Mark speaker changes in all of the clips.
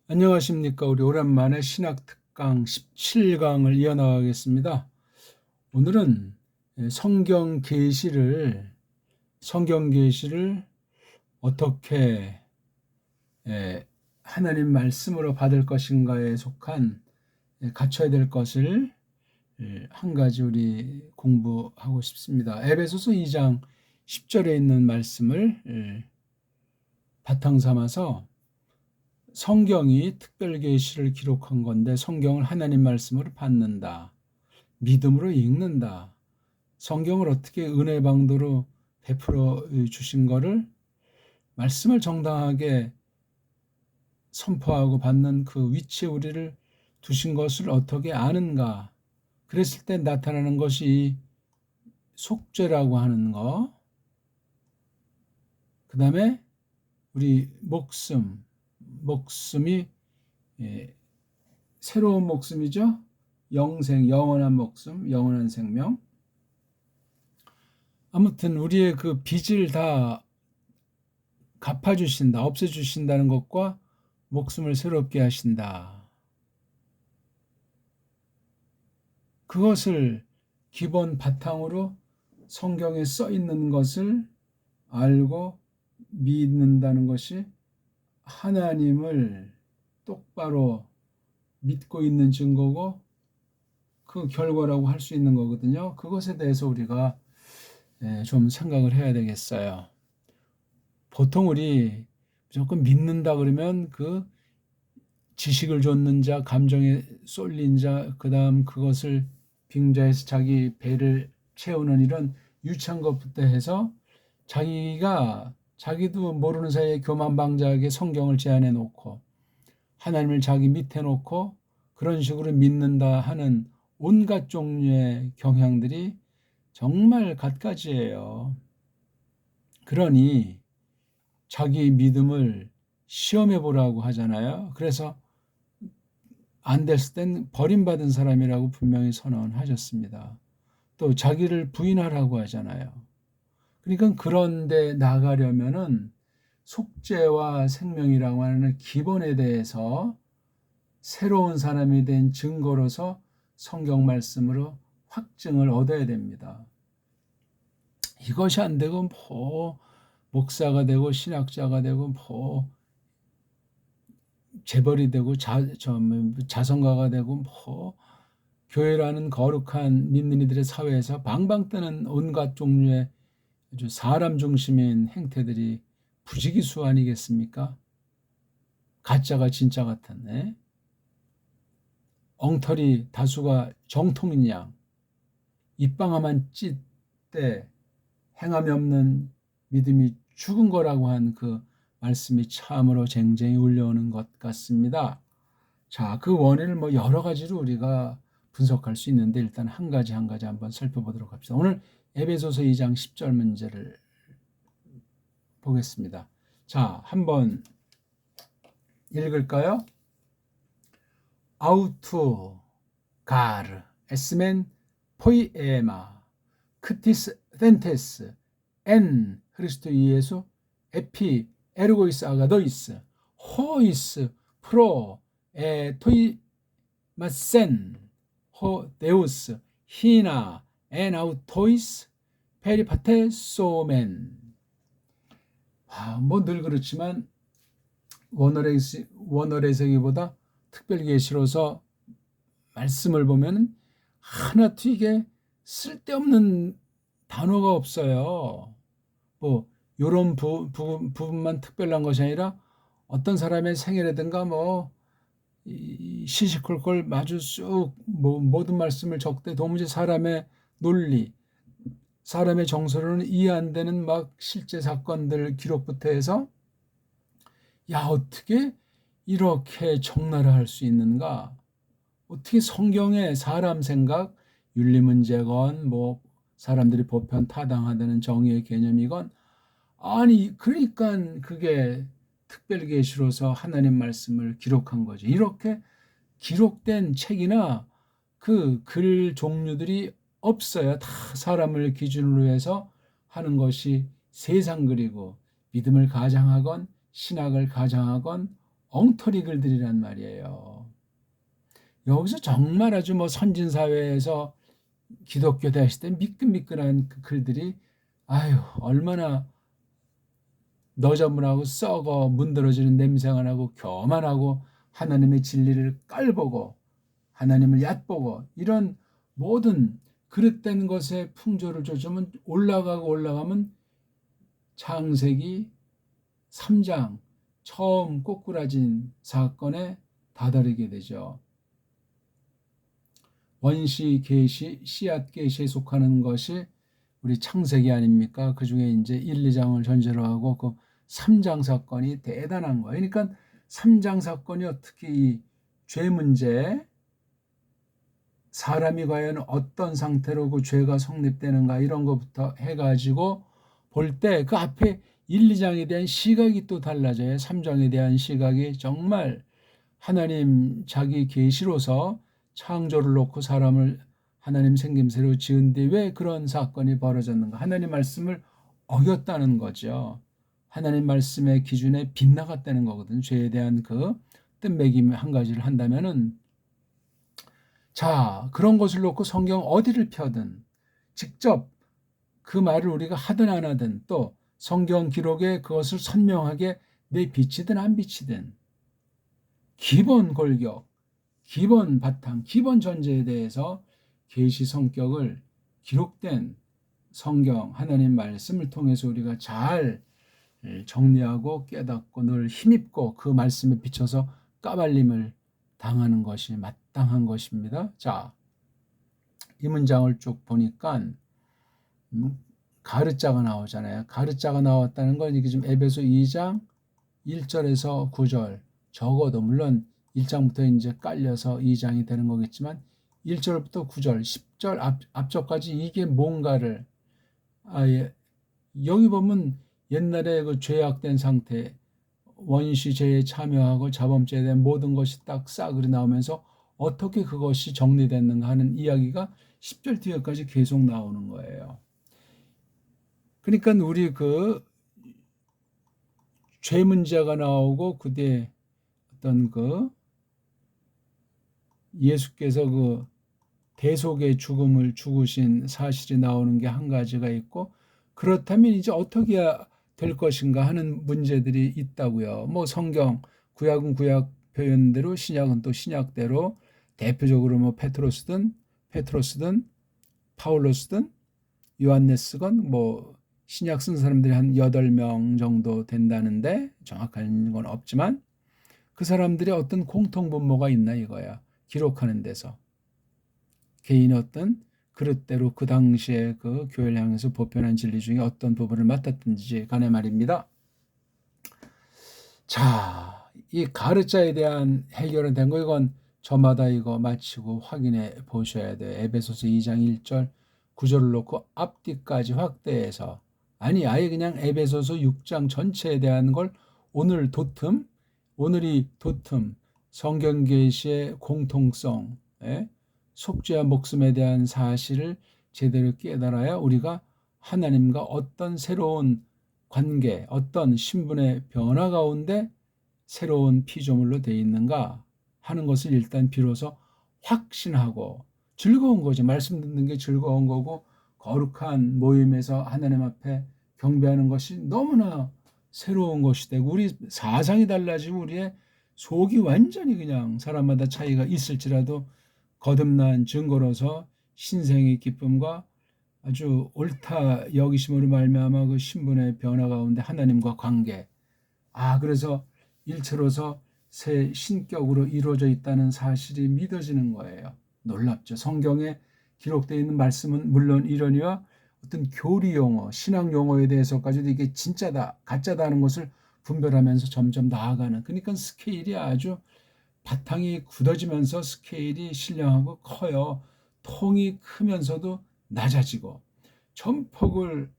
Speaker 1: 안녕하십니까. 우리 오랜만에 신학 특강 17강을 이어나가겠습니다. 오늘은 성경 계시를 어떻게 하나님 말씀으로 받을 것인가에 속한 갖춰야 될 것을 한 가지 우리 공부하고 싶습니다. 에베소서 2장 10절에 있는 말씀을 바탕 삼아서 성경이 특별 계시를 기록한 건데 성경을 하나님 말씀으로 받는다. 믿음으로 읽는다. 성경을 어떻게 은혜 방도로 베풀어 주신 거를 말씀을 정당하게 선포하고 받는 그 위치에 우리를 두신 것을 어떻게 아는가. 그랬을 때 나타나는 것이 속죄라고 하는 거. 그 다음에 우리 목숨이 새로운 목숨이죠. 영원한 목숨, 영원한 생명. 아무튼 우리의 그 빚을 다 갚아주신다, 없애주신다는 것과 목숨을 새롭게 하신다. 그것을 기본 바탕으로 성경에 써 있는 것을 알고 믿는다는 것이 하나님을 똑바로 믿고 있는 증거고 그 결과라고 할 수 있는 거거든요. 그것에 대해서 우리가 좀 생각을 해야 되겠어요. 보통 우리 무조건 믿는다 그러면 그 지식을 좇는 자, 감정에 쏠린 자, 그 다음 그것을 빙자해서 자기 배를 채우는 이런 유치한 것부터 해서 자기도 모르는 사이에 교만방자하게 성경을 제안해 놓고 하나님을 자기 밑에 놓고 그런 식으로 믿는다 하는 온갖 종류의 경향들이 정말 갖가지예요. 그러니 자기 믿음을 시험해 보라고 하잖아요. 그래서 안 됐을 땐 버림받은 사람이라고 분명히 선언하셨습니다. 또 자기를 부인하라고 하잖아요. 그러니까 그런데 나가려면은 속죄와 생명이라고 하는 기본에 대해서 새로운 사람이 된 증거로서 성경 말씀으로 확증을 얻어야 됩니다. 이것이 안 되고 목사가 되고 신학자가 되고 재벌이 되고 자선가가 되고 교회라는 거룩한 믿는 이들의 사회에서 방방 뜨는 온갖 종류의 아주 사람 중심인 행태들이 부지기수 아니겠습니까? 가짜가 진짜 같았네. 엉터리 다수가 정통인 양, 입방아만 찢때 행함이 없는 믿음이 죽은 거라고 한 그 말씀이 참으로 쟁쟁이 울려오는 것 같습니다. 자, 그 원인을 여러 가지로 우리가 분석할 수 있는데 일단 한 가지 한번 살펴보도록 합시다. 오늘 에베소서 2장 10절 문제를 보겠습니다. 자, 한번 읽을까요? 아우투 가르 에스멘 포이에마 크티스 덴테스 엔 크리스토 이에수 에피 에르고이스 아가도이스 호이스 프로 토이마센 호 데우스 히나 엔 아우토이스 페리파테소멘. 늘 그렇지만 원어의 해석보다 특별 계시로서 말씀을 보면 하나도 이게 쓸데없는 단어가 없어요. 이런 부분만 특별한 것이 아니라 어떤 사람의 생애라든가 시시콜콜 마주 쑥 모든 말씀을 적되 도무지 사람의 논리, 사람의 정서로는 이해 안 되는 실제 사건들 기록부터 해서 어떻게 이렇게 적나라 할 수 있는가? 어떻게 성경에 사람 생각, 윤리 문제건 사람들이 보편 타당하다는 정의의 개념이건 그러니까 그게 특별 계시로서 하나님 말씀을 기록한 거죠. 이렇게 기록된 책이나 그 글 종류들이 없어요. 다 사람을 기준으로 해서 하는 것이 세상 글이고 믿음을 가장하건 신학을 가장하건 엉터리 글들이란 말이에요. 여기서 정말 아주 뭐 선진사회에서 기독교 대학시 때 미끈미끈한 그 글들이 아유 얼마나 너저분하고 썩어 문드러지는 냄새가 나고 교만하고 하나님의 진리를 깔보고 하나님을 얕보고 이런 모든 그릇된 것의 풍조를 조금은 올라가면 창세기 3장 처음 꼬꾸라진 사건에 다다르게 되죠. 원시 계시, 씨앗 계시에 속하는 것이 우리 창세기 아닙니까? 그 중에 이제 1, 2장을 전제로 하고 그 3장 사건이 대단한 거예요. 그러니까 3장 사건이 어떻게 이 죄 문제, 사람이 과연 어떤 상태로 그 죄가 성립되는가 이런 것부터 해가지고 볼 때 그 앞에 1, 2장에 대한 시각이 또 달라져요. 3장에 대한 시각이 정말 하나님 자기 계시로서 창조를 놓고 사람을 하나님 생김새로 지은데 왜 그런 사건이 벌어졌는가? 하나님 말씀을 어겼다는 거죠. 하나님 말씀의 기준에 빗나갔다는 거거든요. 죄에 대한 그 뜻매김 한 가지를 한다면은 자, 그런 것을 놓고 성경 어디를 펴든 직접 그 말을 우리가 하든 안 하든 또 성경 기록에 그것을 선명하게 내비치든 안 비치든 기본 골격, 기본 바탕, 기본 전제에 대해서 계시 성격을 기록된 성경 하나님 말씀을 통해서 우리가 잘 정리하고 깨닫고 늘 힘입고 그 말씀에 비춰서 까발림을 당하는 것이 마땅한 것입니다. 자, 이 문장을 쭉 보니까 가르자가 나오잖아요. 가르자가 나왔다는 건 이게 지금 에베소 2장 1절에서 9절 적어도 물론 1장부터 이제 깔려서 2장이 되는 거겠지만 1절부터 9절, 10절 앞쪽까지 이게 뭔가를 아예 여기 보면 옛날에 그 죄악된 상태 원시 죄에 참여하고 자범죄에 대한 모든 것이 딱 싸그리 나오면서 어떻게 그것이 정리됐는가 하는 이야기가 10절 뒤에까지 계속 나오는 거예요. 그러니까 우리 그 죄 문제가 나오고 그때 어떤 그 예수께서 그 대속의 죽음을 죽으신 사실이 나오는 게 한 가지가 있고 그렇다면 이제 어떻게 해야 될 것인가 하는 문제들이 있다고요. 뭐 성경 구약은 구약 표현대로 신약은 또 신약대로 대표적으로 뭐 페트로스든 파울로스든 요한네스건 뭐 신약 쓴 사람들이 한 8명 정도 된다는데 정확한 건 없지만 그 사람들이 어떤 공통분모가 있나 이거야. 기록하는 데서. 개인의 어떤 그릇대로 그 당시에 그 교회를 향해서 보편한 진리 중에 어떤 부분을 맡았든지 간에 말입니다. 자, 이 가르자에 대한 해결은 된 거 이건 저마다 이거 마치고 확인해 보셔야 돼요. 에베소서 2장 1절 9절을 놓고 앞뒤까지 확대해서 아니 아예 그냥 에베소서 6장 전체에 대한 걸 오늘이 도틈 성경 계시의 공통성 속죄와 목숨에 대한 사실을 제대로 깨달아야 우리가 하나님과 어떤 새로운 관계, 어떤 신분의 변화 가운데 새로운 피조물로 되어 있는가 하는 것을 일단 비로소 확신하고 즐거운 거죠. 말씀 듣는 게 즐거운 거고 거룩한 모임에서 하나님 앞에 경배하는 것이 너무나 새로운 것이 되고 우리 사상이 달라지고 우리의 속이 완전히 그냥 사람마다 차이가 있을지라도 거듭난 증거로서 신생의 기쁨과 아주 옳다 여기심으로 말미암아 그 신분의 변화 가운데 하나님과 관계 그래서 일체로서 새 신격으로 이루어져 있다는 사실이 믿어지는 거예요. 놀랍죠. 성경에 기록되어 있는 말씀은 물론 이러니와 어떤 교리 용어, 신앙 용어에 대해서까지도 이게 진짜다, 가짜다 하는 것을 분별하면서 점점 나아가는 그러니까 스케일이 아주 바탕이 굳어지면서 스케일이 신령하고 커요. 통이 크면서도 낮아지고 전폭을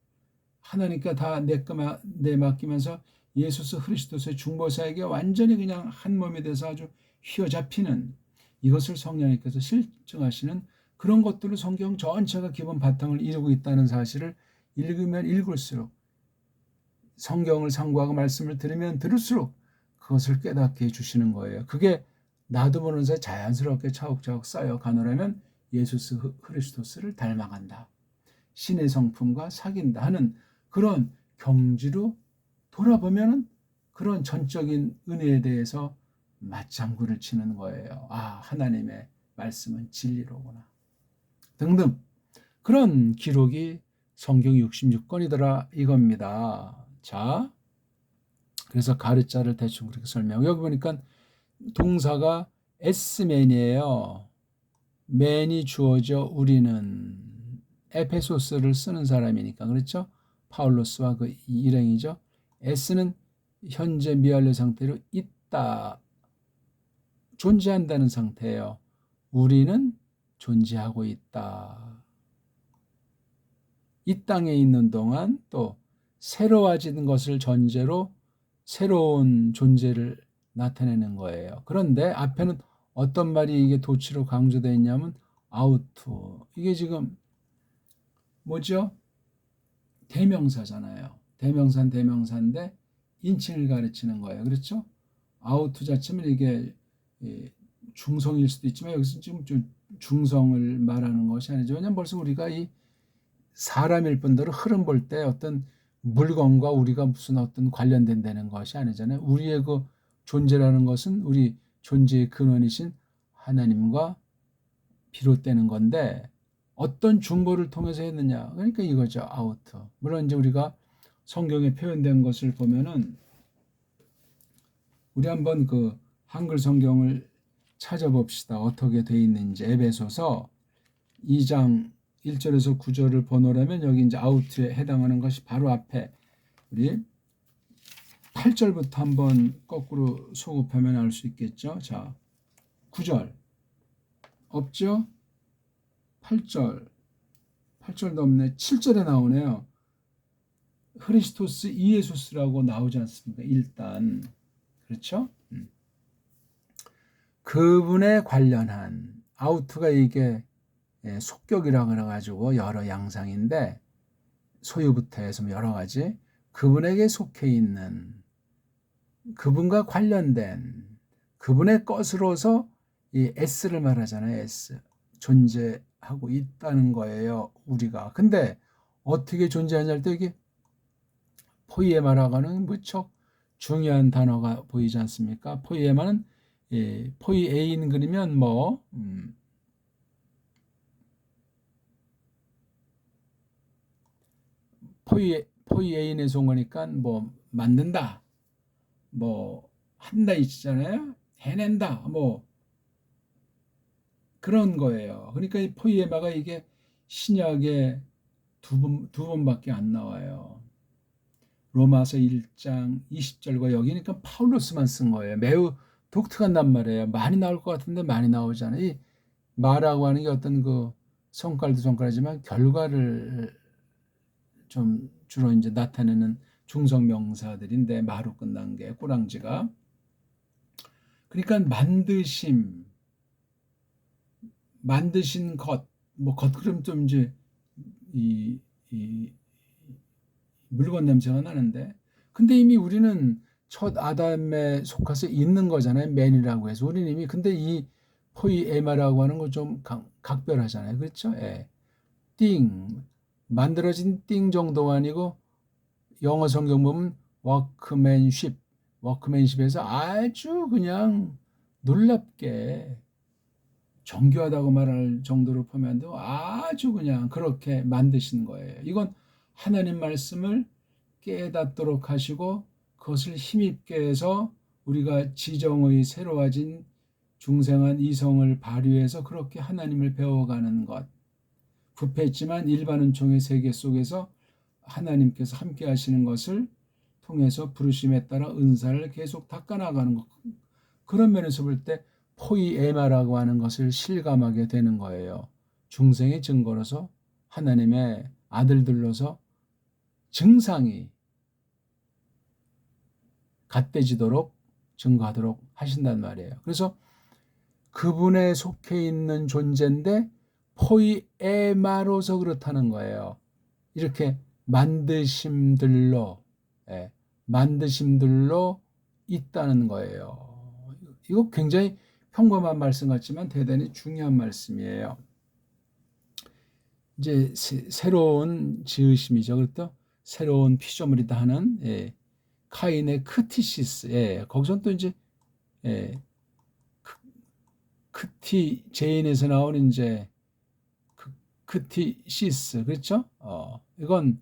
Speaker 1: 하나님께 다 내맡기면서 예수 그리스도의 중보사에게 완전히 그냥 한 몸이 돼서 아주 휘어잡히는 이것을 성령님께서 실증하시는 그런 것들을 성경 전체가 기본 바탕을 이루고 있다는 사실을 읽으면 읽을수록 성경을 상고하고 말씀을 들으면 들을수록 그것을 깨닫게 해주시는 거예요. 그게 나도 모르는 사이 자연스럽게 차곡차곡 쌓여 가노라면 예수 그리스도스를 닮아간다. 신의 성품과 사귄다 하는 그런 경지로 돌아보면은 그런 전적인 은혜에 대해서 맞장구를 치는 거예요. 아, 하나님의 말씀은 진리로구나. 등등. 그런 기록이 성경 66권이더라 이겁니다. 자, 그래서 가르자를 대충 그렇게 설명. 여기 보니까 동사가 S맨이에요. 맨이 주어져 우리는 에페소스를 쓰는 사람이니까 그렇죠? 파울로스와 그 일행이죠. S는 현재 미완료 상태로 있다. 존재한다는 상태예요. 우리는 존재하고 있다. 이 땅에 있는 동안 또 새로워지는 것을 전제로 새로운 존재를 나타내는 거예요. 그런데 앞에는 어떤 말이 이게 도치로 강조되어 있냐면 아우트. 이게 지금 뭐죠? 대명사잖아요. 대명사인데 인칭을 가르치는 거예요. 그렇죠? 아우트 자체는 이게 중성일 수도 있지만 여기서 지금 좀 중성을 말하는 것이 아니죠. 왜냐하면 벌써 우리가 이 사람일 뿐더러 흐름 볼 때 어떤 물건과 우리가 무슨 어떤 관련된다는 것이 아니잖아요. 우리의 그 존재라는 것은 우리 존재의 근원이신 하나님과 비롯되는 건데 어떤 중보를 통해서 했느냐. 그러니까 이거죠. 아우터. 물론 이제 우리가 성경에 표현된 것을 보면은 우리 한번 그 한글 성경을 찾아봅시다. 어떻게 돼 있는지. 에베소서 2장 1절에서 9절을 번호라면 여기 이제 아우트에 해당하는 것이 바로 앞에 우리 8절부터 한번 거꾸로 소급하면 알 수 있겠죠. 자, 9절 없죠? 8절도 없네. 7절에 나오네요. 크리스토스 이에소스라고 나오지 않습니까? 일단 그렇죠? 그분에 관련한 아우트가 이게 속격이라고 그래가지고 여러 양상인데 소유부터 해서 여러 가지 그분에게 속해 있는 그분과 관련된 그분의 것으로서 이 S를 말하잖아요. S 존재하고 있다는 거예요. 우리가. 근데 어떻게 존재하냐 할 때 이게 포이에마라고는 무척 중요한 단어가 보이지 않습니까? 포이에마는 포이에인 그리면 뭐 포이에인에서 온 거니까 뭐 만든다, 뭐 한다 있잖아요. 해낸다, 뭐 그런 거예요. 그러니까 이 포이에마가 이게 신약에 두 번밖에 안 나와요. 로마서 1장 20절과 여기니까 파울로스만 쓴 거예요. 매우 독특한 말이에요. 많이 나올 것 같은데 많이 나오잖아요. 이 마라고 하는 게 어떤 그 성깔도 성깔이지만 결과를 좀 주로 이제 나타내는 중성 명사들인데 마로 끝난 게 꼬랑지가. 그러니까 만드신 것, 뭐 것 그럼 좀 이제 이 물건 냄새가 나는데 근데 이미 우리는 첫 아담에 속해서 있는 거잖아요. 맨이라고 해서 우리는 이미 근데 이 포이에마라고 하는 거 좀 각별하잖아요. 그렇죠? 예. 띵 만들어진 띵 정도가 아니고 영어 성경 보면 워크맨십에서 아주 그냥 놀랍게 정교하다고 말할 정도로 보면 안 되고 아주 그냥 그렇게 만드신 거예요. 이건 하나님 말씀을 깨닫도록 하시고 그것을 힘입게 해서 우리가 지정의 새로워진 중생한 이성을 발휘해서 그렇게 하나님을 배워가는 것. 부패했지만 일반 은총의 세계 속에서 하나님께서 함께 하시는 것을 통해서 부르심에 따라 은사를 계속 닦아나가는 것. 그런 면에서 볼 때 포이에마라고 하는 것을 실감하게 되는 거예요. 중생의 증거로서 하나님의 아들들로서 증상이 갓대지도록 증거하도록 하신단 말이에요. 그래서 그분에 속해 있는 존재인데 포이에마로서 그렇다는 거예요. 이렇게 만드심들로 있다는 거예요. 이거 굉장히 평범한 말씀 같지만 대단히 중요한 말씀이에요. 이제 새로운 지으심이죠. 그렇죠? 새로운 피조물이다 하는 카인의 크티시스. 거기서 또 이제 크티 제인에서 나오는 이제 크티시스, 그렇죠? 이건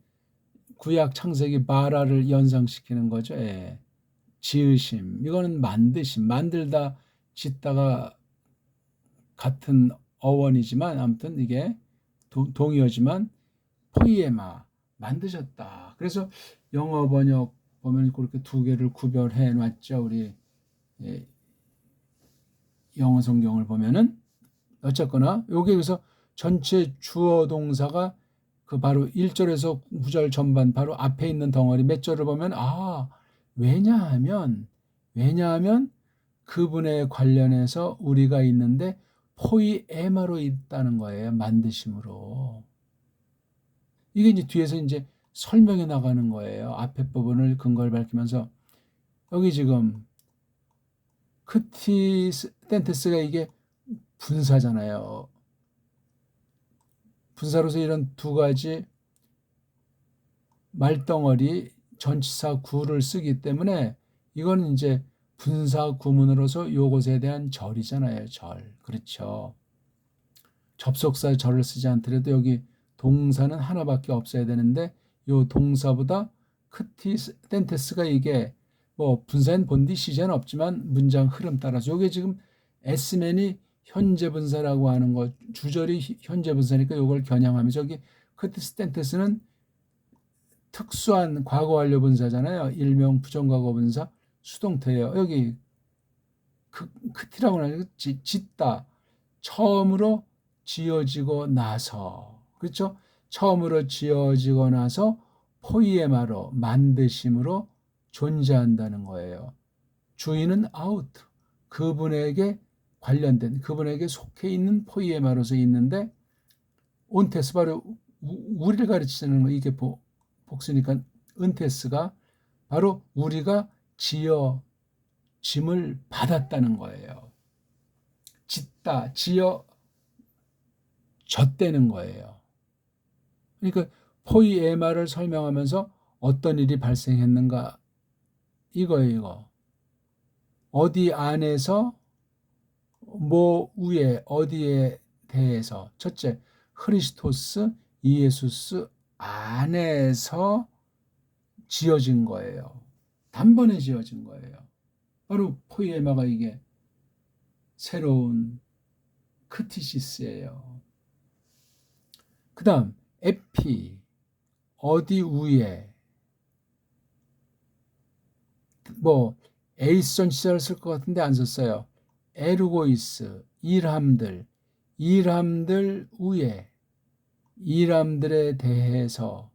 Speaker 1: 구약 창세기 바라를 연상시키는 거죠. 지으심, 이거는 만드심, 만들다, 짓다가 같은 어원이지만 아무튼 이게 동의어지만 포이에마, 만드셨다. 그래서 영어 번역 보면 그렇게 두 개를 구별해 놨죠. 우리 영어 성경을 보면은 어쨌거나 여기에서 전체 주어 동사가 그 바로 1절에서 9절 전반 바로 앞에 있는 덩어리 몇 절을 보면 왜냐하면 그분에 관련해서 우리가 있는데 포이에마로 있다는 거예요. 만드심으로. 이게 이제 뒤에서 이제 설명해 나가는 거예요. 앞에 부분을 근거를 밝히면서 여기 지금 크티스텐테스가 이게 분사잖아요. 분사로서 이런 두 가지 말덩어리 전치사 구를 쓰기 때문에 이거는 이제 분사 구문으로서 요것에 대한 절이잖아요. 절. 그렇죠. 접속사 절을 쓰지 않더라도 여기 동사는 하나밖에 없어야 되는데 요 동사보다 크티스텐테스가 이게 뭐 분사인 본디 시제는 없지만 문장 흐름 따라서 요게 지금 에스맨이 현재 분사라고 하는 거, 주절이 현재 분사니까 요걸 겨냥하면서 여기 크티스텐테스는 특수한 과거 완료 분사잖아요. 일명 부정과거 분사 수동태예요. 여기 크티라고 하는 짓다. 처음으로 지어지고 나서, 그렇죠? 처음으로 지어지고 나서 포이에마로 만드심으로 존재한다는 거예요. 주인은 아우트, 그분에게 관련된, 그분에게 속해 있는 포이에마로서 있는데 온테스, 바로 우리를 가르치는 거, 이게 복수니까 은테스가 바로 우리가 지어짐을 받았다는 거예요. 짓다, 지어졌다는 거예요. 그러니까 포이에마를 설명하면서 어떤 일이 발생했는가, 이거 어디 안에서 뭐 위에 어디에 대해서, 첫째 크리스토스 이에수스 안에서 지어진 거예요. 단번에 지어진 거예요. 바로 포이에마가 이게 새로운 크티시스예요. 그 다음 에피, 어디 위에, 뭐 에이스 전치사를 쓸 것 같은데 안 썼어요. 에르고이스, 일함들 위에, 일함들에 대해서.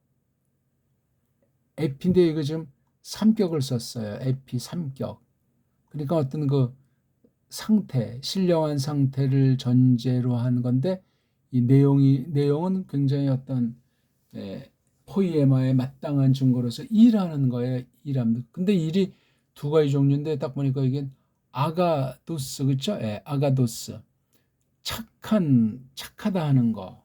Speaker 1: 에피인데 이거 지금 삼격을 썼어요. 에피 삼격. 그러니까 어떤 그 상태, 신령한 상태를 전제로 한 건데 이 내용은 굉장히 어떤 포이에마에 마땅한 증거로서 일하는 거예요. 일함들. 근데 일이 두 가지 종류인데 딱 보니까 이게 아가도스, 그렇죠? 아가도스. 착하다 하는 거,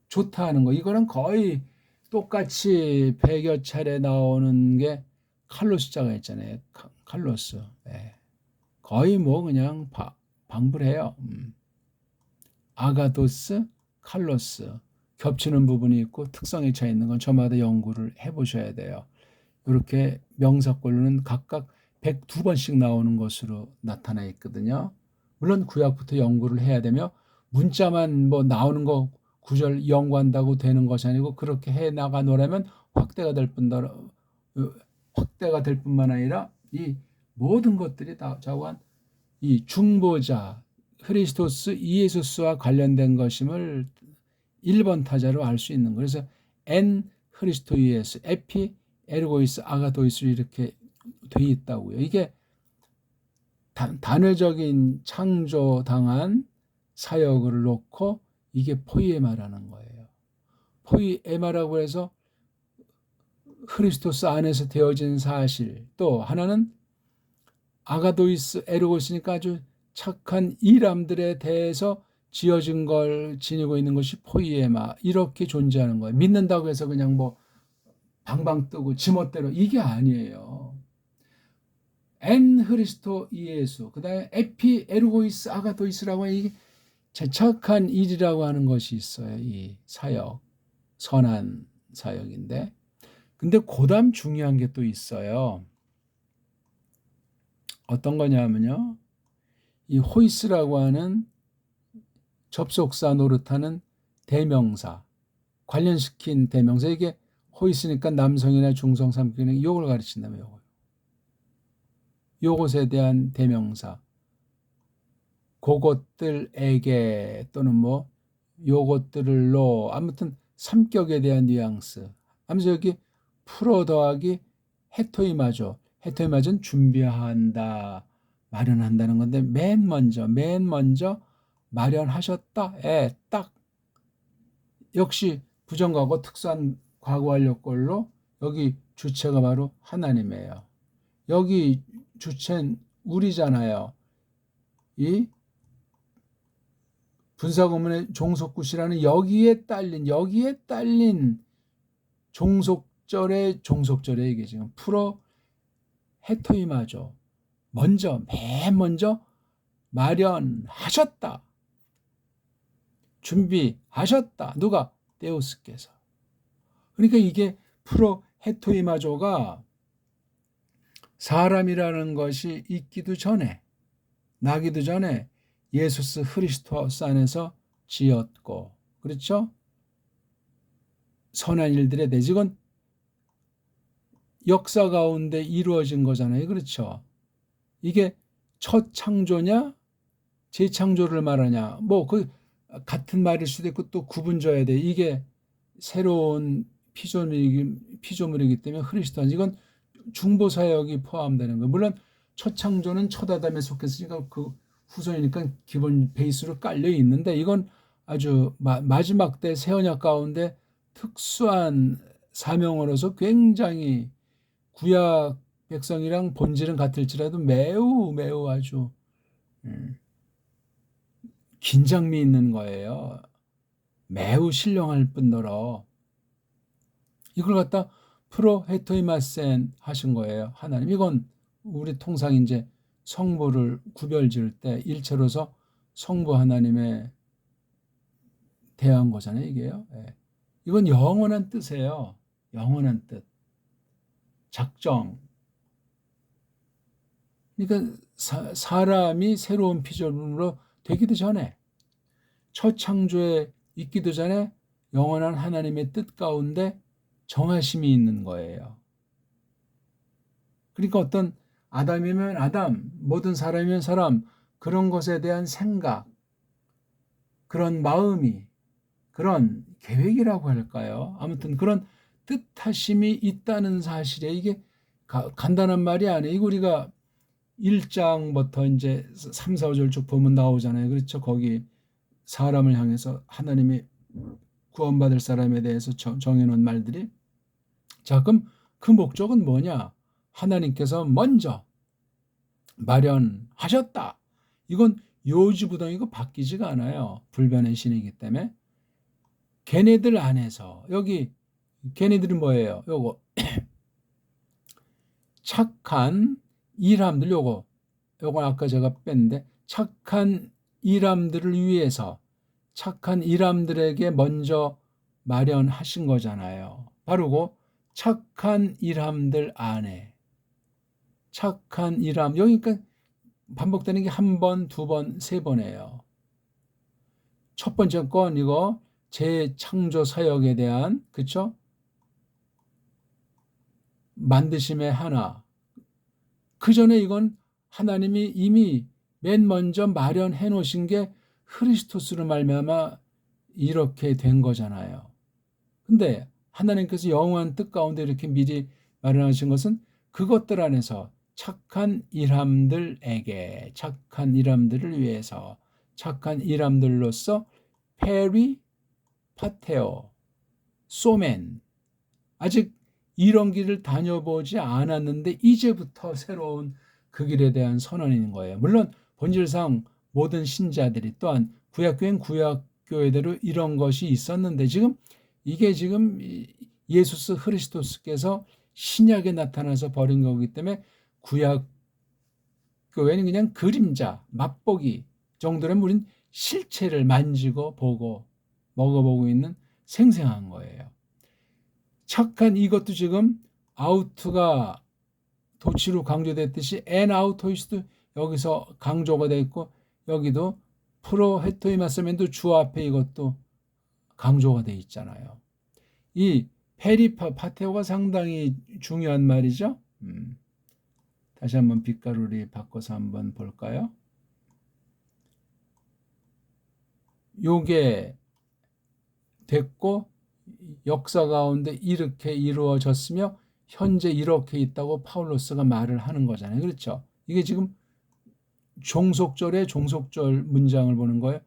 Speaker 1: 좋다 하는 거, 이거는 거의 똑같이 100여 차례 나오는 게 칼로스자가 있잖아요. 칼로스. 거의 뭐 그냥 방불해요. 아가도스, 칼로스. 겹치는 부분이 있고 특성이 차 있는 건 저마다 연구를 해보셔야 돼요. 이렇게 명사꼴로는 각각 102번씩 나오는 것으로 나타나 있거든요. 물론 구약부터 연구를 해야 되며 문자만 뭐 나오는 거 구절 연구한다고 되는 것이 아니고 그렇게 해 나가노라면 확대가 될 뿐만 아니라 이 모든 것들이 다 좌우한 이 중보자 크리스토스 이에수스와 관련된 것임을 1번 타자로 알 수 있는 거예요. 그래서 엔 크리스토이에스, 에피 에르고이스, 아가도이스 이렇게 돼 있다고요. 이게 단회적인 창조당한 사역을 놓고 이게 포이에마라는 거예요. 포이에마라고 해서 크리스토스 안에서 되어진 사실, 또 하나는 아가도이스 에르고스니까 아주 착한 이람들에 대해서 지어진 걸 지니고 있는 것이 포이에마, 이렇게 존재하는 거예요. 믿는다고 해서 그냥 뭐 방방 뜨고 지멋대로, 이게 아니에요. 엔 흐리스토 이예수, 그 다음에 에피 에르고이스 아가도이스라고 이게 착한 일이라고 하는 것이 있어요. 이 사역, 선한 사역인데, 근데 그다음 중요한 게 또 있어요. 어떤 거냐면요, 이 호이스라고 하는 접속사 노릇하는 대명사, 관련시킨 대명사, 이게 호이스니까 남성이나 중성 삼기는 요걸 가르친다면 요것에 대한 대명사, 그것들에게 또는 뭐 요것들로, 아무튼 삼격에 대한 뉘앙스. 하면서 여기 풀어 더하기 헤토이마죠. 헤토이마는 준비한다, 마련한다는 건데, 맨 먼저 마련하셨다. 딱 역시 부정과거 특수한 과거 완료 걸로 여기 주체가 바로 하나님이에요. 여기 주체는 우리잖아요. 이 분사구문의 종속구시라는 여기에 딸린 종속절에 이게 지금 풀어 헤토이마죠. 맨 먼저 마련하셨다. 준비하셨다. 누가? 데우스께서. 그러니까 이게 프로 헤토이마조가 사람이라는 것이 있기도 전에, 나기도 전에 예수스 흐리스토스 안에서 지었고, 그렇죠? 선한 일들에 대해 이건 역사 가운데 이루어진 거잖아요. 그렇죠? 이게 첫 창조냐 재창조를 말하냐, 뭐 그 같은 말일 수도 있고 또 구분져야 돼. 이게 새로운 피조물이기 때문에 흐리스도는 이건 중보사역이 포함되는 거예요. 물론 첫 창조는 첫 아담에 속했으니까 그 후손이니까 기본 베이스로 깔려 있는데, 이건 아주 마지막 때 새 언약 가운데 특수한 사명으로서 굉장히 구약 백성이랑 본질은 같을지라도 매우 아주 긴장미 있는 거예요. 매우 신령할 뿐더러 이걸 갖다 프로 헤토이마센 하신 거예요. 하나님. 이건 우리 통상 이제 성부를 구별 지을 때 일체로서 성부 하나님에 대한 거잖아요. 이게요. 예. 이건 영원한 뜻이에요. 영원한 뜻. 작정. 그러니까 사람이 새로운 피조물로 되기도 전에, 첫 창조에 있기도 전에 영원한 하나님의 뜻 가운데 정하심이 있는 거예요. 그러니까 어떤 아담이면 아담, 모든 사람이면 사람, 그런 것에 대한 생각, 그런 마음이, 그런 계획이라고 할까요? 아무튼 그런 뜻하심이 있다는 사실에, 이게 간단한 말이 아니에요. 이거 우리가 1장부터 이제 3, 4, 5절 쭉 보면 나오잖아요. 그렇죠? 거기 사람을 향해서 하나님이 구원받을 사람에 대해서 정해놓은 말들이. 자, 그럼 그 목적은 뭐냐? 하나님께서 먼저 마련하셨다. 이건 요지부동이고 바뀌지가 않아요. 불변의 신이기 때문에. 걔네들 안에서, 여기 걔네들이 뭐예요? 요거 착한 일함들, 요건 아까 제가 뺐는데, 착한 일함들을 위해서 착한 일함들에게 먼저 마련하신 거잖아요. 바르고 착한 일함들 안에, 착한 일함, 여기니까 반복되는 게 한 번, 두 번, 세 번이에요. 첫 번째 건 이거 재창조 사역에 대한, 그쵸? 만드심의 하나. 그 전에 이건 하나님이 이미 맨 먼저 마련해 놓으신 게 크리스토스로 말미암아 이렇게 된 거잖아요. 근데 하나님께서 영원한 뜻 가운데 이렇게 미리 마련하신 것은 그것들 안에서 착한 일함들에게, 착한 일함들을 위해서, 착한 일함들로서 페리 파테오 소멘, 아직 이런 길을 다녀보지 않았는데 이제부터 새로운 그 길에 대한 선언인 거예요. 물론 본질상 모든 신자들이 또한 구약교회는 구약교회대로 이런 것이 있었는데 이게 지금 예수스 그리스도께서 신약에 나타나서 버린 거기 때문에 구약 교회는 그냥 그림자, 맛보기 정도라면 우린 실체를 만지고 보고 먹어보고 있는 생생한 거예요. 착한 이것도 지금 아우트가 도치로 강조됐듯이 엔 아우토이스도 여기서 강조가 되어 있고 여기도 프로 헤토이마스멘도 주 앞에 이것도 강조가 되어 있잖아요. 이 페리파 파테오가 상당히 중요한 말이죠. 다시 한번 빛가루리 바꿔서 한번 볼까요? 요게 됐고 역사 가운데 이렇게 이루어졌으며 현재 이렇게 있다고 파울로스가 말을 하는 거잖아요. 그렇죠? 이게 지금 종속절의 종속절 문장을 보는 거예요.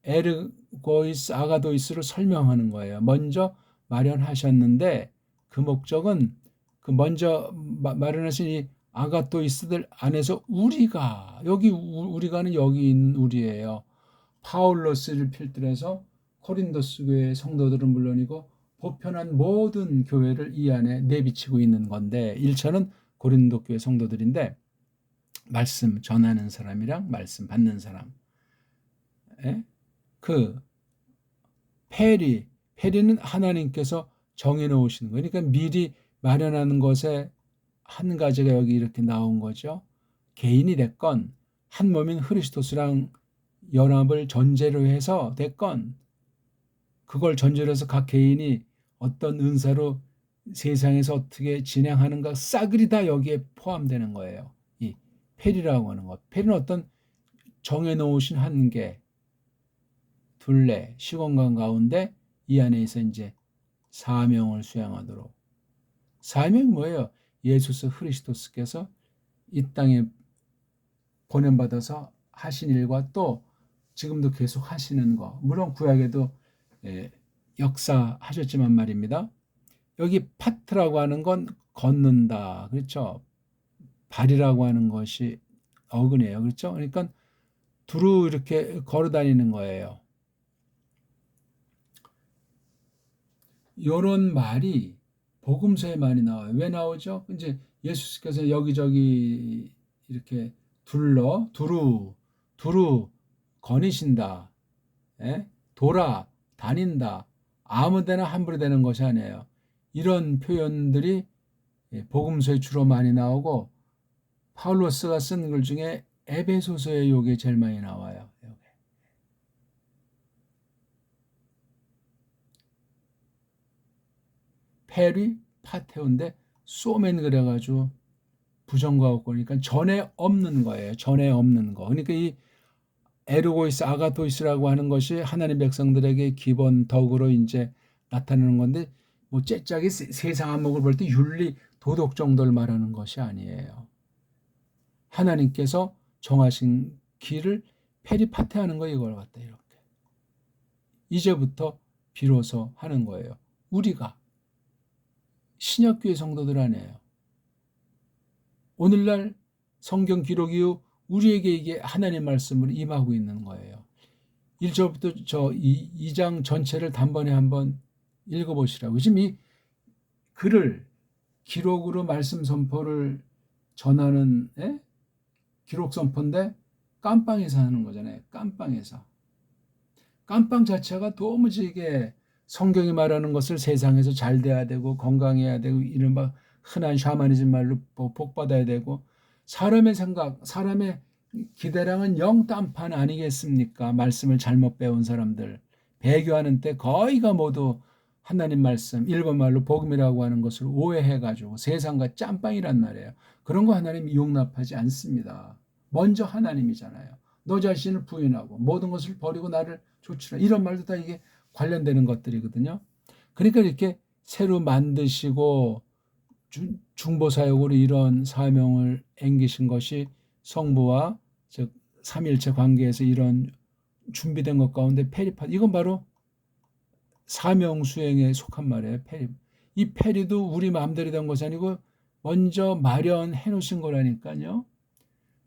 Speaker 1: 에르고이스 아가도이스를 설명하는 거예요. 먼저 마련하셨는데 그 목적은 그 먼저 마련하신 이 아가토이스들 안에서 우리가 우리가는 여기 있는 우리예요. 파울로스를 필두해서 코린도스 교회 성도들은 물론이고 보편한 모든 교회를 이 안에 내비치고 있는 건데 1차는 고린도 교회 성도들인데 말씀 전하는 사람이랑 말씀 받는 사람. 그 페리는 하나님께서 정해놓으시는 거예요. 그러니까 미리 마련하는 것에 한 가지가 여기 이렇게 나온 거죠. 개인이 됐건 한 몸인 그리스도스랑 연합을 전제로 해서 됐건 그걸 전제로 해서 각 개인이 어떤 은사로 세상에서 어떻게 진행하는가 싸그리 다 여기에 포함되는 거예요. 이 페리라고 하는 것. 페리는 어떤 정해놓으신 한계, 둘레, 시공간 가운데 이 안에서 이제 사명을 수행하도록. 사명이 뭐예요? 예수스 그리스도스께서 이 땅에 보냄받아서 하신 일과 또 지금도 계속 하시는 거. 물론 구약에도 역사하셨지만 말입니다. 여기 파트라고 하는 건 걷는다. 그렇죠? 발이라고 하는 것이 어근이에요. 그렇죠? 그러니까 두루 이렇게 걸어 다니는 거예요. 이런 말이 복음서에 많이 나와요. 왜 나오죠? 이제 예수께서 여기저기 이렇게 두루 거니신다. 돌아 다닌다. 아무데나 함부로 되는 것이 아니에요. 이런 표현들이 복음서에 주로 많이 나오고 파울로스가 쓴 글 중에 에베소서에 요게 제일 많이 나와요. 페리 파테오인데 소맨 그래가지고 부정과 없고니까 전에 없는 거예요. 전에 없는 거. 그러니까 이 에르고이스 아가토이스라고 하는 것이 하나님 백성들에게 기본 덕으로 이제 나타나는 건데 뭐 째짝이 세상 안목을 볼 때 윤리 도덕 정도를 말하는 것이 아니에요. 하나님께서 정하신 길을 페리파테하는 거 이걸 갖다 이렇게 이제부터 비로소 하는 거예요. 우리가 신약교회 성도들 아니에요. 오늘날 성경 기록 이후 우리에게 이게 하나님 말씀으로 임하고 있는 거예요. 1절부터 저 2장 전체를 단번에 한번 읽어보시라고. 지금 이 글을 기록으로 말씀 선포를 전하는 기록 선포인데 깜빵에서 하는 거잖아요. 깜빵에서. 깜빵 자체가 도무지 이게 성경이 말하는 것을 세상에서 잘 돼야 되고 건강해야 되고 이른바 흔한 샤머니즘 말로 복 받아야 되고 사람의 생각, 사람의 기대량은 영 딴판 아니겠습니까? 말씀을 잘못 배운 사람들 배교하는 때 거의가 모두 하나님 말씀 일본말로 복음이라고 하는 것을 오해해가지고 세상과 짬빵이란 말이에요. 그런 거 하나님 용납하지 않습니다. 먼저 하나님이잖아요. 너 자신을 부인하고 모든 것을 버리고 나를 좇으라. 이런 말도 다 이게 관련되는 것들이거든요. 그러니까 이렇게 새로 만드시고 중보사역으로 이런 사명을 앵기신 것이 성부와 즉 삼일체 관계에서 이런 준비된 것 가운데 페리파 이건 바로 사명 수행에 속한 말이에요. 이 페리도 우리 마음대로 된 것이 아니고 먼저 마련해 놓으신 거라니까요.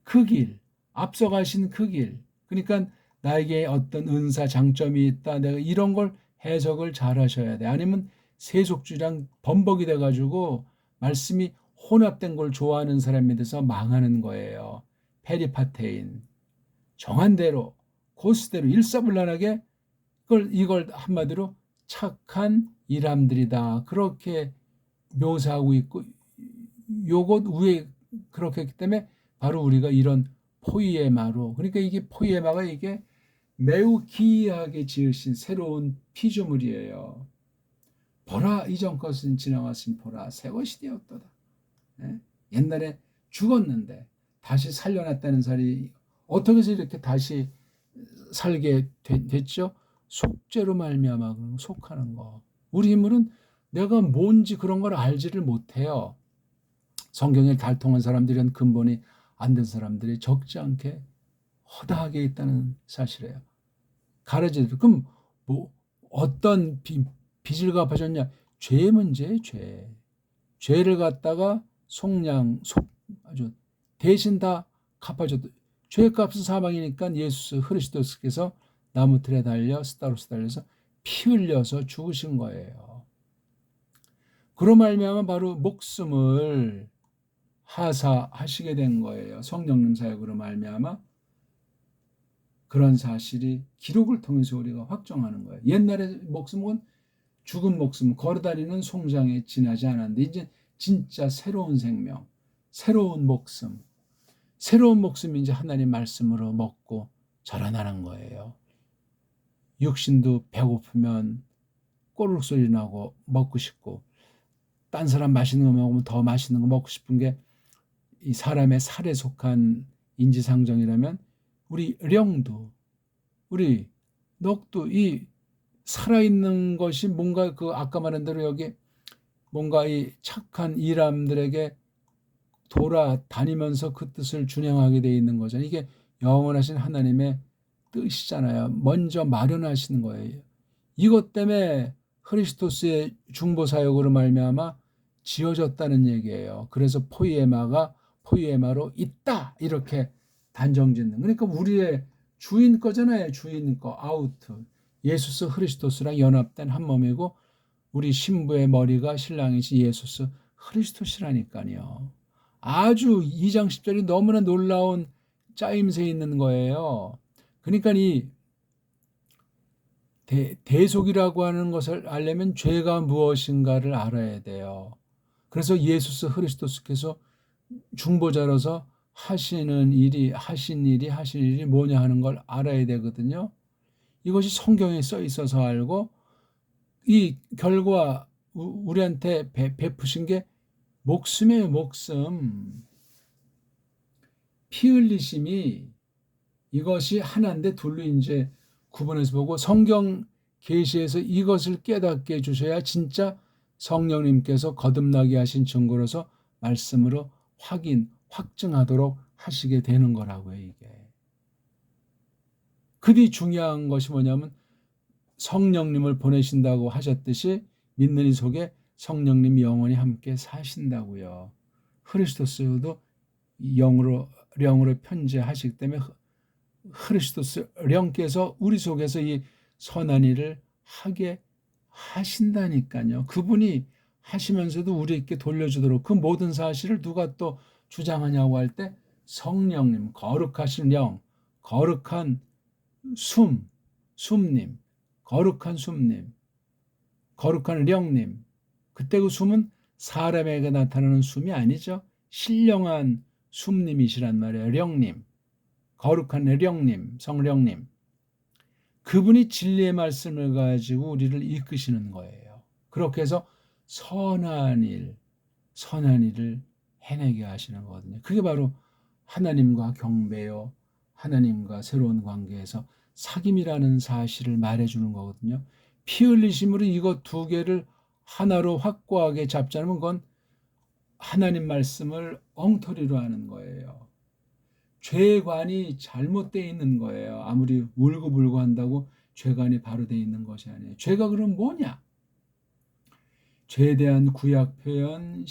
Speaker 1: 그 길, 앞서가신 그 길. 그러니까 나에게 어떤 은사, 장점이 있다. 내가 이런 걸 해석을 잘 하셔야 돼. 아니면 세속주의랑 범벅이 돼가지고 말씀이 혼합된 걸 좋아하는 사람에 대해서 망하는 거예요. 페리파테인. 정한 대로, 코스대로 일사불란하게 이걸 한마디로 착한 일함들이다. 그렇게 묘사하고 있고, 요것 위에 그렇게 했기 때문에 바로 우리가 이런 포이에마로, 그러니까 이게 포이에마가 이게 매우 기이하게 지으신 새로운 피조물이에요. 보라 이전 것은 지나갔으니 보라 새 것이 되었도다. 예? 옛날에 죽었는데 다시 살려놨다는 사람이 어떻게 해서 이렇게 다시 살게 됐죠? 속죄로 말미암아 속하는 거. 우리 인물은 내가 뭔지 그런 걸 알지를 못해요. 성경에 달통한 사람들은 근본이 안 된 사람들이 적지 않게 허다하게 있다는 사실이에요. 가르치듯 그럼 뭐 어떤 빚을 갚아줬냐? 죄의 문제예요, 죄. 죄를 갖다가 아주 대신 다 갚아줬다. 죄값은 사망이니까 예수 그리스도께서 나무틀에 달려 스타로스 달려서 피 흘려서 죽으신 거예요. 그로 말미암아 바로 목숨을 하사하시게 된 거예요. 성령님 사역으로 말미암아 그런 사실이 기록을 통해서 우리가 확정하는 거예요. 옛날에 목숨은 죽은 목숨, 걸어다니는 송장에 지나지 않았는데 이제 진짜 새로운 생명, 새로운 목숨, 새로운 목숨이 이제 하나님 말씀으로 먹고 자라나는 거예요. 육신도 배고프면 꼬르륵 소리 나고 먹고 싶고 딴 사람 맛있는 거 먹으면 더 맛있는 거 먹고 싶은 게 이 사람의 살에 속한 인지상정이라면 우리 령도 우리 넋도 이 살아있는 것이 뭔가 그 아까 말한 대로 여기 뭔가 이 착한 일함들에게 돌아다니면서 그 뜻을 준행하게 되어 있는 거잖아요. 이게 영원하신 하나님의 뜻이잖아요. 먼저 마련하시는 거예요. 이것 때문에 크리스토스의 중보사역으로 말미암아 지어졌다는 얘기예요. 그래서 포이에마로 있다 이렇게 단정짓는. 그러니까 우리의 주인 거잖아요. 주인 거 아우트. 예수스 크리스토스랑 연합된 한 몸이고 우리 신부의 머리가 신랑이신 예수스 크리스토스라니까요. 아주 2장 10절이 너무나 놀라운 짜임새 있는 거예요. 그러니까 이 대속이라고 하는 것을 알려면 죄가 무엇인가를 알아야 돼요. 그래서 예수스 크리스토스께서 중보자로서 하신 일이 뭐냐 하는 걸 알아야 되거든요. 이것이 성경에 써 있어서 알고 이 결과 우리한테 베푸신 게 목숨이에요. 목숨. 피 흘리심이 이것이 하나인데 둘로 이제 구분해서 보고 성경 계시에서 이것을 깨닫게 해주셔야 진짜 성령님께서 거듭나게 하신 증거로서 말씀으로 확증하도록 하시게 되는 거라고요. 이게. 그뒤 중요한 것이 뭐냐면 성령님을 보내신다고 하셨듯이 믿는 이 속에 성령님이 영원히 함께 사신다고요. 크리스토스도 영으로 편재하시기 때문에 크리스토스 영께서 우리 속에서 이 선한 일을 하게 하신다니까요. 그분이 하시면서도 우리에게 돌려주도록 그 모든 사실을 누가 또 주장하냐고 할 때 성령님, 거룩하신 영, 거룩한 숨님, 거룩한 숨님, 거룩한 영님. 그때 그 숨은 사람에게 나타나는 숨이 아니죠. 신령한 숨님이시란 말이에요. 영님, 거룩한 영님, 성령님. 그분이 진리의 말씀을 가지고 우리를 이끄시는 거예요. 그렇게 해서 선한 일을 해내게 하시는 거거든요. 그게 바로 하나님과 경배요, 하나님과 새로운 관계에서 사귐이라는 사실을 말해주는 거거든요. 피 흘리심으로 이것 두 개를 하나로 확고하게 잡지 않으면 그건 하나님 말씀을 엉터리로 하는 거예요. 죄관이 잘못되어 있는 거예요. 아무리 울고불고 한다고 죄관이 바로 되어 있는 것이 아니에요. 죄가 그럼 뭐냐? 죄에 대한 구약 표현,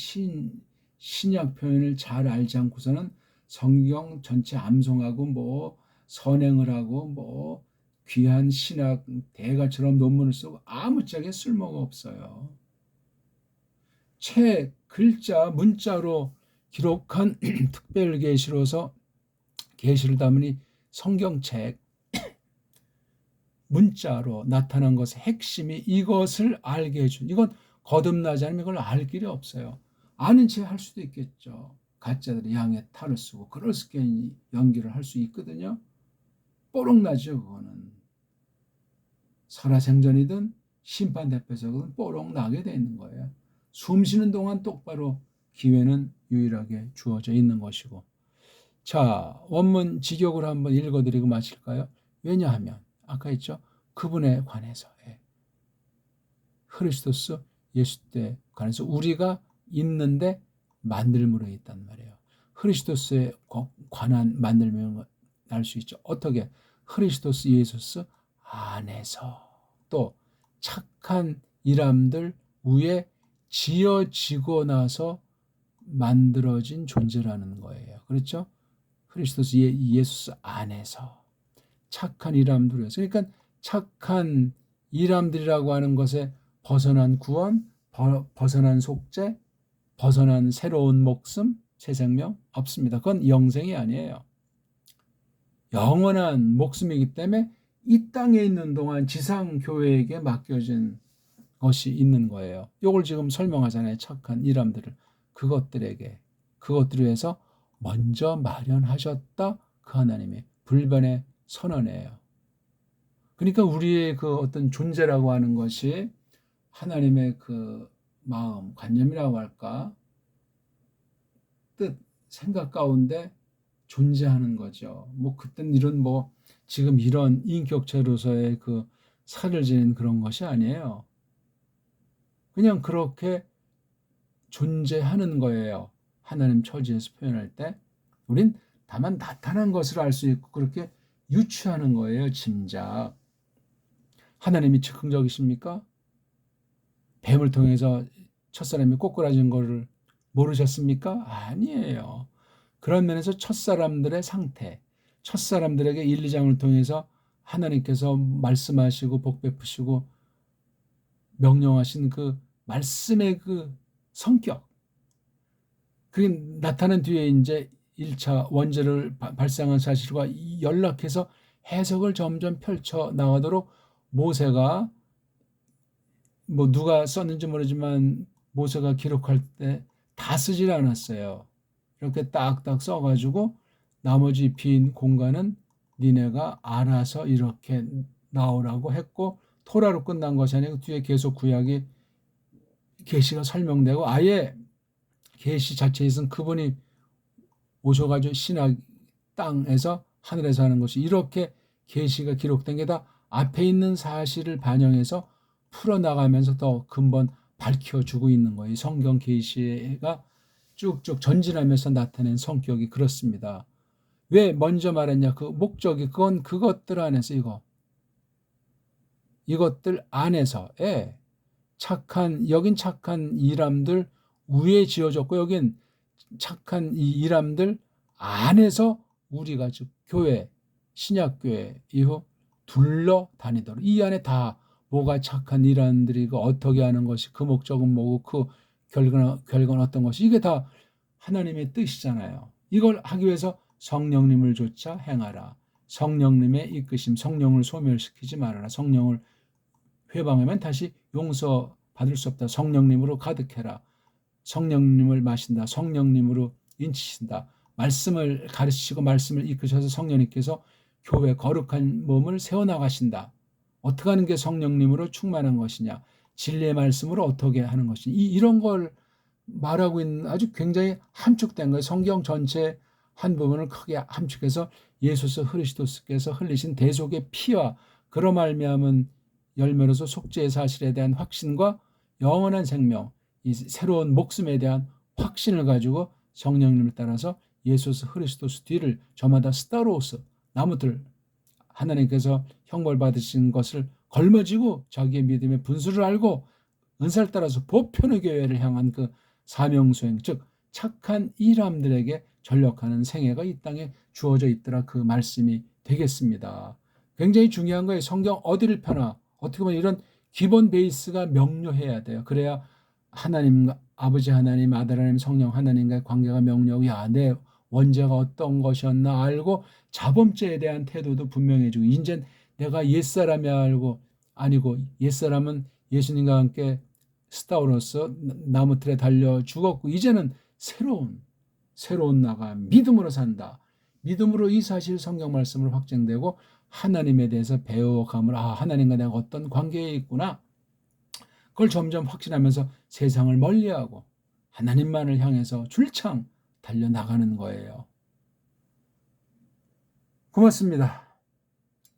Speaker 1: 신약 표현을 잘 알지 않고서는 성경 전체 암송하고 뭐 선행을 하고 뭐 귀한 신학 대가처럼 논문을 쓰고 아무짝에 쓸모가 없어요. 책, 글자, 문자로 기록한 특별 계시로서 계시를 담으니 성경책 문자로 나타난 것의 핵심이 이것을 알게 해준, 이건 거듭나지 않으면 이걸 알 길이 없어요. 아는 채 할 수도 있겠죠. 가짜들이 양의 탈을 쓰고 그럴 수 있게 연기를 할 수 있거든요. 뽀록 나죠. 그거는 살아생전이든 심판대표적으로는 뽀록 나게 돼 있는 거예요. 숨 쉬는 동안 똑바로 기회는 유일하게 주어져 있는 것이고. 자, 원문 직역을 한번 읽어드리고 마칠까요? 왜냐하면 아까 했죠. 그분에 관해서, 크리스토스 예수 때 관해서 우리가 있는데 만들므로 있단 말이에요. 크리스토스에 관한 만들면 알 수 있죠. 어떻게? 크리스토스 예수스 안에서 또 착한 일함들 위에 지어지고 나서 만들어진 존재라는 거예요. 그렇죠? 크리스토스 예수스 안에서 착한 일함들에서, 그러니까 착한 일함들이라고 하는 것에 벗어난 구원, 벗어난 속죄, 벗어난 새로운 목숨, 새 생명 없습니다. 그건 영생이 아니에요. 영원한 목숨이기 때문에 이 땅에 있는 동안 지상교회에게 맡겨진 것이 있는 거예요. 이걸 지금 설명하잖아요. 착한 일함들을. 그것들을 위해서 먼저 마련하셨다. 그 하나님의 불변의 선언이에요. 그러니까 우리의 그 어떤 존재라고 하는 것이 하나님의 그 마음, 관념이라고 할까? 뜻, 생각 가운데 존재하는 거죠. 뭐 그땐 이런 뭐 지금 이런 인격체로서의 그 살을 지닌 그런 것이 아니에요. 그냥 그렇게 존재하는 거예요. 하나님 처지에서 표현할 때 우린 다만 나타난 것을 알 수 있고 그렇게 유추하는 거예요. 짐작. 하나님이 즉흥적이십니까? 뱀을 통해서 첫사람이 꼬꾸라진 것을 모르셨습니까? 아니에요. 그런 면에서 첫사람들의 상태, 첫사람들에게 1, 2장을 통해서 하나님께서 말씀하시고 복 베푸시고 명령하신 그 말씀의 그 성격, 그게 나타난 뒤에 이제 1차 원죄를 발생한 사실과 연락해서 해석을 점점 펼쳐 나가도록 모세가 뭐 누가 썼는지 모르지만 모세가 기록할 때 다 쓰질 않았어요. 이렇게 딱딱 써가지고 나머지 빈 공간은 니네가 알아서 이렇게 나오라고 했고 토라로 끝난 것이 아니고 뒤에 계속 구약이 계시가 설명되고 아예 계시 자체에서는 그분이 오셔가지고 신학 땅에서 하늘에서 하는 것이 이렇게 계시가 기록된 게 다 앞에 있는 사실을 반영해서 풀어나가면서 더 근본 밝혀주고 있는 거예요. 성경 계시가 쭉쭉 전진하면서 나타낸 성격이 그렇습니다. 왜 먼저 말했냐? 그 목적이 그건 그것들 안에서 이것들 안에서의 여긴 착한 일함들 위에 지어졌고 여긴 착한 이 일함들 안에서 우리가 즉 교회, 신약교회 이후 둘러다니도록 이 안에 다 뭐가 착한 일함들이고 어떻게 하는 것이 그 목적은 뭐고 그 결과는 어떤 것이 이게 다 하나님의 뜻이잖아요. 이걸 하기 위해서 성령님을 조차 행하라. 성령님의 이끄심, 성령을 소멸시키지 말아라. 성령을 회방하면 다시 용서받을 수 없다. 성령님으로 가득해라. 성령님을 마신다. 성령님으로 인치신다. 말씀을 가르치시고 말씀을 이끄셔서 성령님께서 교회 거룩한 몸을 세워나가신다. 어떻게 하는 게 성령님으로 충만한 것이냐. 진리의 말씀으로 어떻게 하는 것이냐. 이런 걸 말하고 있는 아주 굉장히 함축된 거예요. 성경 전체 한 부분을 크게 함축해서 예수스 그리스도께서 흘리신 대속의 피와 그로 말미암은 열매로서 속죄의 사실에 대한 확신과 영원한 생명, 이 새로운 목숨에 대한 확신을 가지고 성령님을 따라서 예수스 그리스도스 뒤를 저마다 스타로스 나무들 하나님께서 형벌 받으신 것을 걸머지고 자기의 믿음의 분수를 알고 은사를 따라서 보편의 교회를 향한 그 사명 수행, 즉 착한 일함들에게 전력하는 생애가 이 땅에 주어져 있더라, 그 말씀이 되겠습니다. 굉장히 중요한 거예요. 성경 어디를 펴나 어떻게 보면 이런 기본 베이스가 명료해야 돼요. 그래야 하나님, 아버지 하나님, 아들 하나님, 성령 하나님과의 관계가 명료하고, 야, 내 원죄가 어떤 것이었나 알고 자범죄에 대한 태도도 분명해지고, 이제 내가 옛사람이 알고 아니고, 옛사람은 예수님과 함께 스타우로서 나무틀에 달려 죽었고, 이제는 새로운 나가 믿음으로 산다. 믿음으로 이 사실 성경 말씀을 확증되고 하나님에 대해서 배워감을, 하나님과 내가 어떤 관계에 있구나, 그걸 점점 확신하면서 세상을 멀리하고 하나님만을 향해서 줄창 달려나가는 거예요. 고맙습니다.